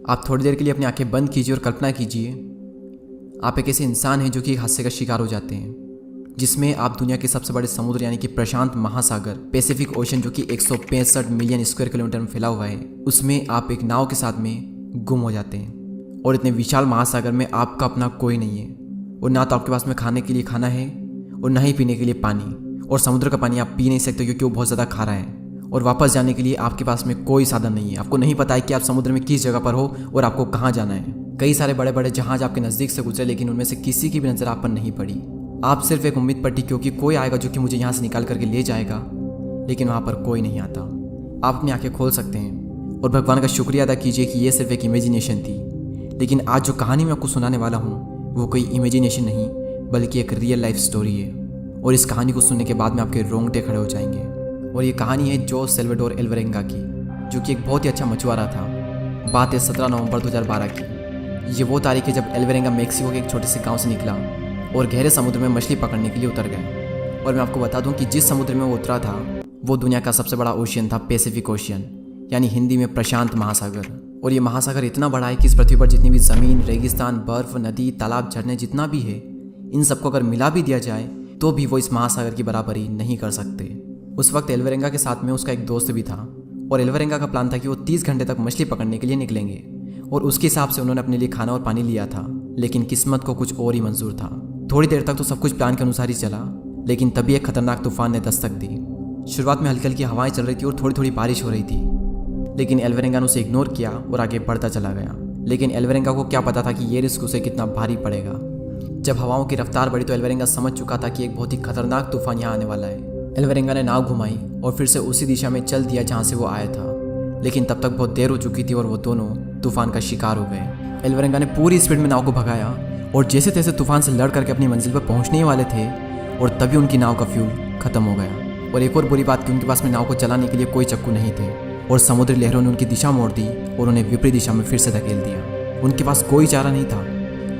आप थोड़ी देर के लिए अपनी आंखें बंद कीजिए और कल्पना कीजिए आप एक ऐसे इंसान हैं जो कि एक हादसे का शिकार हो जाते हैं जिसमें आप दुनिया के सबसे बड़े समुद्र यानी कि प्रशांत महासागर पैसिफिक ओशन जो कि 165 मिलियन स्क्वायर किलोमीटर में फैला हुआ है उसमें आप एक नाव के साथ में गुम हो जाते हैं। और इतने विशाल महासागर में आपका अपना कोई नहीं है और ना तो आपके पास में खाने के लिए खाना है और ना ही पीने के लिए पानी। और समुद्र का पानी आप पी नहीं सकते क्योंकि वो बहुत ज़्यादा खारा है। और वापस जाने के लिए आपके पास में कोई साधन नहीं है। आपको नहीं पता है कि आप समुद्र में किस जगह पर हो और आपको कहाँ जाना है। कई सारे बड़े बड़े जहाज आपके नज़दीक से गुजरे लेकिन उनमें से किसी की भी नज़र आप पर नहीं पड़ी। आप सिर्फ एक उम्मीद पट्टी क्योंकि कोई आएगा जो कि मुझे यहाँ से निकाल करके ले जाएगा, लेकिन वहाँ पर कोई नहीं आता। आप अपनी आंखें खोल सकते हैं और भगवान का शुक्रिया अदा कीजिए कि ये सिर्फ एक इमेजिनेशन थी। लेकिन आज जो कहानी मैं आपको सुनाने वाला हूँ वो कोई इमेजिनेशन नहीं बल्कि एक रियल लाइफ स्टोरी है। और इस कहानी को सुनने के बाद में आपके रोंगटे खड़े हो जाएंगे। और ये कहानी है जोस सल्वाडोर एल्वरेंगा की, जो कि एक बहुत ही अच्छा मछुआरा था। बात है 17 नवंबर 2012 की। ये वो तारीख है जब एल्वरेंगा मेक्सिको के एक छोटे से गांव से निकला और गहरे समुद्र में मछली पकड़ने के लिए उतर गए। और मैं आपको बता दूं कि जिस समुद्र में वो उतरा था वो दुनिया का सबसे बड़ा ओशियन था, पैसिफिक ओशियन, यानी हिंदी में प्रशांत महासागर। और ये महासागर इतना बड़ा है कि इस पृथ्वी पर जितनी भी ज़मीन, रेगिस्तान, बर्फ, नदी, तालाब, झरने जितना भी है, इन सबको अगर मिला भी दिया जाए तो भी वो इस महासागर की बराबरी नहीं कर सकते। उस वक्त एल्वरेंगा के साथ में उसका एक दोस्त भी था और एल्वरेंगा का प्लान था कि वो 30 घंटे तक मछली पकड़ने के लिए निकलेंगे। और उसके हिसाब से उन्होंने अपने लिए खाना और पानी लिया था, लेकिन किस्मत को कुछ और ही मंजूर था। थोड़ी देर तक तो सब कुछ प्लान के अनुसार ही चला, लेकिन तभी एक खतरनाक तूफान ने दस्तक दी। शुरुआत में हल्की हल्की हवाएं चल रही थी और थोड़ी थोड़ी बारिश हो रही थी, लेकिन एल्वरेंगा ने उसे इग्नोर किया और आगे बढ़ता चला गया। लेकिन एल्वरेंगा को क्या पता था कि ये रिस्क उसे कितना भारी पड़ेगा। जब हवाओं की रफ्तार बढ़ी तो एल्वरेंगा समझ चुका था कि एक बहुत ही खतरनाक तूफान यहाँ आने वाला है। एल्वरेंगा ने नाव घुमाई और फिर से उसी दिशा में चल दिया जहाँ से वो आया था, लेकिन तब तक बहुत देर हो चुकी थी और वो दोनों तूफान का शिकार हो गए। एल्वरेंगा ने पूरी स्पीड में नाव को भगाया और जैसे तैसे तूफान से लड़ करके अपनी मंजिल पर पहुंचने ही वाले थे और तभी उनकी नाव का फ्यूल खत्म हो गया। और एक और बुरी बात कि उनके पास में नाव को चलाने के लिए कोई चक्कू नहीं थे और समुद्री लहरों ने उनकी दिशा मोड़ दी और उन्हें विपरीत दिशा में फिर से धकेल दिया। उनके पास कोई चारा नहीं था,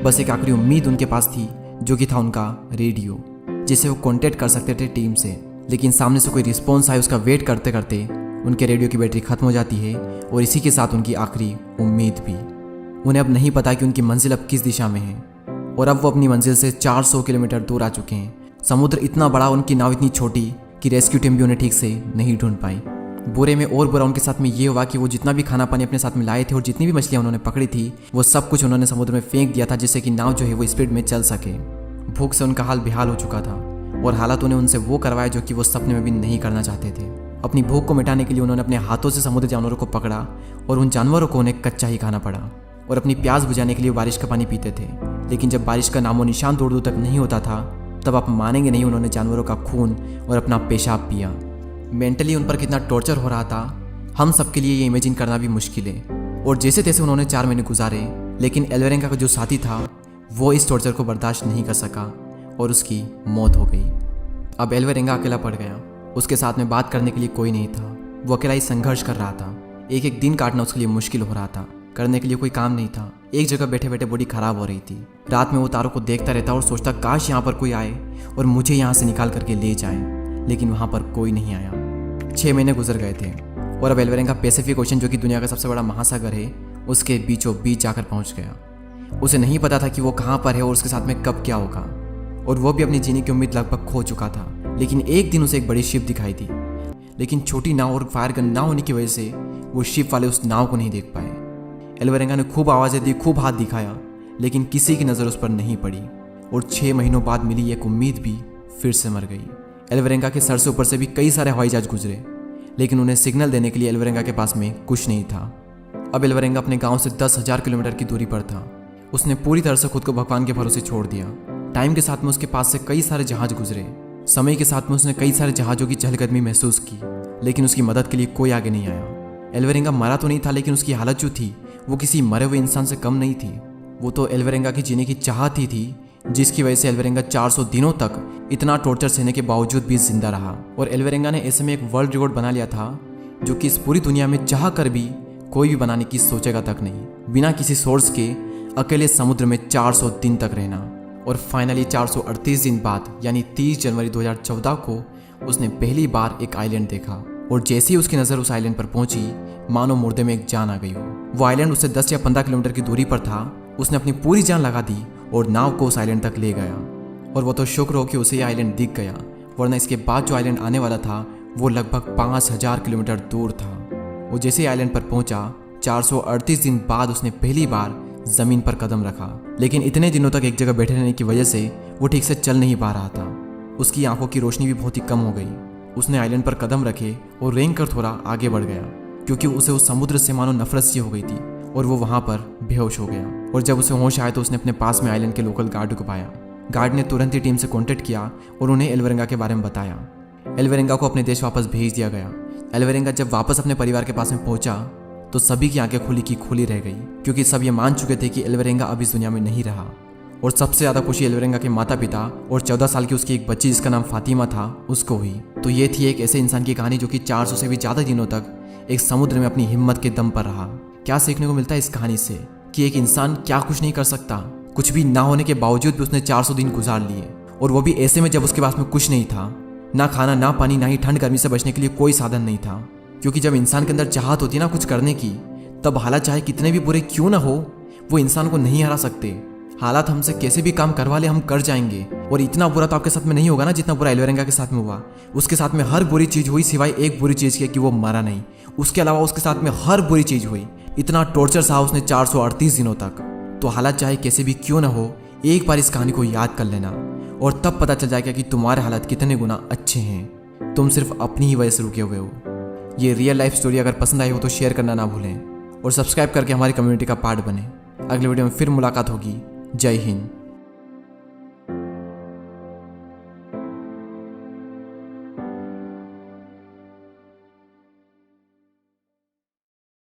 बस एक आखिरी उम्मीद उनके पास थी, जो कि था उनका रेडियो, जिससे वो कॉन्टेक्ट कर सकते थे टीम से। लेकिन सामने से कोई रिस्पॉन्स आए उसका वेट करते करते उनके रेडियो की बैटरी खत्म हो जाती है और इसी के साथ उनकी आखिरी उम्मीद भी। उन्हें अब नहीं पता कि उनकी मंजिल अब किस दिशा में है और अब वो अपनी मंजिल से 400 किलोमीटर दूर आ चुके हैं। समुद्र इतना बड़ा, उनकी नाव इतनी छोटी कि रेस्क्यू टीम भी उन्हें ठीक से नहीं ढूंढ पाई। बुरे में और बुरा उनके साथ में ये हुआ कि वो जितना भी खाना पानी अपने साथ में लाए थे और जितनी भी मछलियाँ उन्होंने पकड़ी थी वो सब कुछ उन्होंने समुद्र में फेंक दिया था, जिससे कि नाव जो है वो स्पीड में चल सके। भूख से उनका हाल बेहाल हो चुका था और हालात उन्हें उनसे वो करवाया जो कि वो सपने में भी नहीं करना चाहते थे। अपनी भूख को मिटाने के लिए उन्होंने अपने हाथों से समुद्री जानवरों को पकड़ा और उन जानवरों को उन्हें कच्चा ही खाना पड़ा। और अपनी प्यास बुझाने के लिए बारिश का पानी पीते थे, लेकिन जब बारिश का नामो निशान दूर दूर तक नहीं होता था तब आप मानेंगे नहीं, उन्होंने जानवरों का खून और अपना पेशाब पिया। मेंटली उन पर कितना टॉर्चर हो रहा था हम सबके लिए ये इमेजिन करना भी मुश्किल है। और जैसे तैसे उन्होंने 4 महीने गुजारे, लेकिन एल्वरेंगा का जो साथी था वो इस टॉर्चर को बर्दाश्त नहीं कर सका और उसकी मौत हो गई। अब एल्वरेंगा अकेला पड़ गया, उसके साथ में बात करने के लिए कोई नहीं था। वो अकेला ही संघर्ष कर रहा था। एक एक दिन काटना उसके लिए मुश्किल हो रहा था, करने के लिए कोई काम नहीं था। एक जगह बैठे बैठे बॉडी खराब हो रही थी। रात में वो तारों को देखता रहता और सोचता काश यहाँ पर कोई आए और मुझे यहाँ से निकाल करके ले जाए, लेकिन वहाँ पर कोई नहीं आया। 6 महीने गुजर गए थे और अब एल्वरेंगा पैसिफिक ओशन, जो कि दुनिया का सबसे बड़ा महासागर है, उसके बीचों बीच जाकर पहुँच गया। उसे नहीं पता था कि वो कहाँ पर है और उसके साथ में कब क्या होगा, और वो भी अपनी जीने की उम्मीद लगभग खो चुका था। लेकिन एक दिन उसे एक बड़ी शिप दिखाई दी, लेकिन छोटी नाव और फायर गन ना होने की वजह से वो शिप वाले उस नाव को नहीं देख पाए। एल्वरेंगा ने खूब आवाज़ें दी, खूब हाथ दिखाया, लेकिन किसी की नज़र उस पर नहीं पड़ी और 6 महीनों बाद मिली एक उम्मीद भी फिर से मर गई। एल्वरेंगा के सर से ऊपर से भी कई सारे हवाई जहाज गुजरे, लेकिन उन्हें सिग्नल देने के लिए एल्वरेंगा के पास में कुछ नहीं था। अब एल्वरेंगा अपने गाँव से 10,000 किलोमीटर की दूरी पर था। उसने पूरी तरह से खुद को भगवान के भरोसे छोड़ दिया। टाइम के साथ में उसके पास से कई सारे जहाज गुजरे, समय के साथ में उसने कई सारे जहाज़ों की चहलकदमी महसूस की, लेकिन उसकी मदद के लिए कोई आगे नहीं आया। एल्वरेंगा मरा तो नहीं था, लेकिन उसकी हालत जो थी वो किसी मरे हुए इंसान से कम नहीं थी। वो तो एल्वरेंगा की जीने की चाहत ही थी, जिसकी वजह से एल्वरेंगा 400 दिनों तक इतना टॉर्चर सहने के बावजूद भी जिंदा रहा। और एल्वरेंगा ने ऐसे में एक वर्ल्ड रिकॉर्ड बना लिया था, जो कि इस पूरी दुनिया में चाह कर भी कोई भी बनाने की सोचेगा तक नहीं। बिना किसी सोर्स के अकेले समुद्र में 400 दिन तक रहना। और फाइनली 438 दिन बाद यानी 30 जनवरी 2014 को उसने पहली बार एक आइलैंड देखा और जैसे ही उसकी नज़र उस आइलैंड पर पहुंची, मानो मुर्दे में एक जान आ गई हो। वो आइलैंड उससे 10 या 15 किलोमीटर की दूरी पर था। उसने अपनी पूरी जान लगा दी और नाव को उस आइलैंड तक ले गया। और वो तो शुक्र हो कि उसे ये आइलैंड दिख गया, वरना इसके बाद जो आइलैंड आने वाला था वो लगभग 5000 किलोमीटर दूर था। वो जैसे आइलैंड पर पहुंचा, 438 दिन बाद उसने पहली बार ज़मीन पर कदम रखा। लेकिन इतने दिनों तक एक जगह बैठे रहने की वजह से वो ठीक से चल नहीं पा रहा था। उसकी आंखों की रोशनी भी बहुत ही कम हो गई। उसने आइलैंड पर कदम रखे और रेंग कर थोड़ा आगे बढ़ गया, क्योंकि उसे उस समुद्र से मानो नफरत सी हो गई थी और वो वहाँ पर बेहोश हो गया। और जब उसे होश आया तो उसने अपने पास में आइलैंड के लोकल गार्ड को पाया। गार्ड ने तुरंत ही टीम से कॉन्टेक्ट किया और उन्हें एल्वरेंगा के बारे में बताया। एल्वरेंगा को अपने देश वापस भेज दिया गया। एल्वरेंगा जब वापस अपने परिवार के पास में पहुंचा तो सभी की आंखें खुली की खुली रह गई, क्योंकि सब ये मान चुके थे कि एल्वरेंगा अब इस दुनिया में नहीं रहा। और सबसे ज़्यादा खुशी एल्वरेंगा के माता पिता और 14 साल की उसकी एक बच्ची जिसका नाम फातिमा था उसको हुई। तो ये थी एक ऐसे इंसान की कहानी जो कि 400 से भी ज़्यादा दिनों तक एक समुद्र में अपनी हिम्मत के दम पर रहा। क्या सीखने को मिलता है इस कहानी से कि एक इंसान क्या कुछ नहीं कर सकता। कुछ भी ना होने के बावजूद भी उसने 400 दिन गुजार लिए, और वो भी ऐसे में जब उसके पास में कुछ नहीं था, ना खाना ना पानी, ना ही ठंड गर्मी से बचने के लिए कोई साधन नहीं था। क्योंकि जब इंसान के अंदर चाहत होती है ना कुछ करने की, तब हालात चाहे कितने भी बुरे क्यों ना हो, वो इंसान को नहीं हरा सकते। हालात हमसे कैसे भी काम करवा ले हम कर जाएंगे। और इतना बुरा तो आपके साथ में नहीं होगा ना जितना बुरा एल्वरेंगा के साथ में हुआ। उसके साथ में हर बुरी चीज़ हुई सिवाय एक बुरी चीज़ के कि वो मरा नहीं। उसके अलावा उसके साथ में हर बुरी चीज़ हुई। इतना टॉर्चर सहा उसने 438 दिनों तक। तो हालात चाहे कैसे भी क्यों ना हो, एक बार इस कहानी को याद कर लेना और तब पता चल जाएगा कि तुम्हारे हालात कितने गुना अच्छे हैं। तुम सिर्फ अपनी ही वजह से रुके हुए हो। ये रियल लाइफ स्टोरी अगर पसंद आई हो तो शेयर करना ना भूलें और सब्सक्राइब करके हमारी कम्युनिटी का पार्ट बने। अगले वीडियो में फिर मुलाकात होगी। जय हिंद।